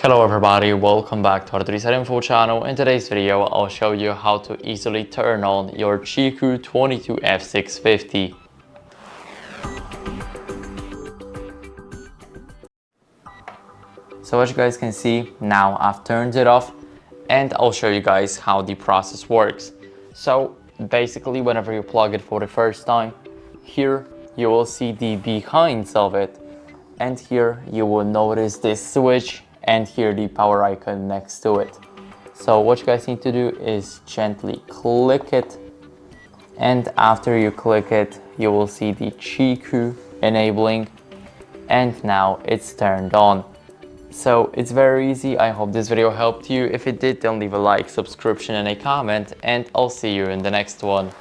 Hello everybody, welcome back to HardReset.Info channel. In today's video, I'll show you how to easily turn on your CHiQ 22F650. So as you guys can see, now I've turned it off and I'll show you guys how the process works. So basically, whenever you plug it for the first time, here you will see the behinds of it, and here you will notice this switch and here the power icon next to it. So what you guys need to do is gently click it, and after you click it you will see the CHiQ enabling, and now it's turned on. So it's very easy. I hope this video helped you. If it did, then leave a like, subscription and a comment, and I'll see you in the next one.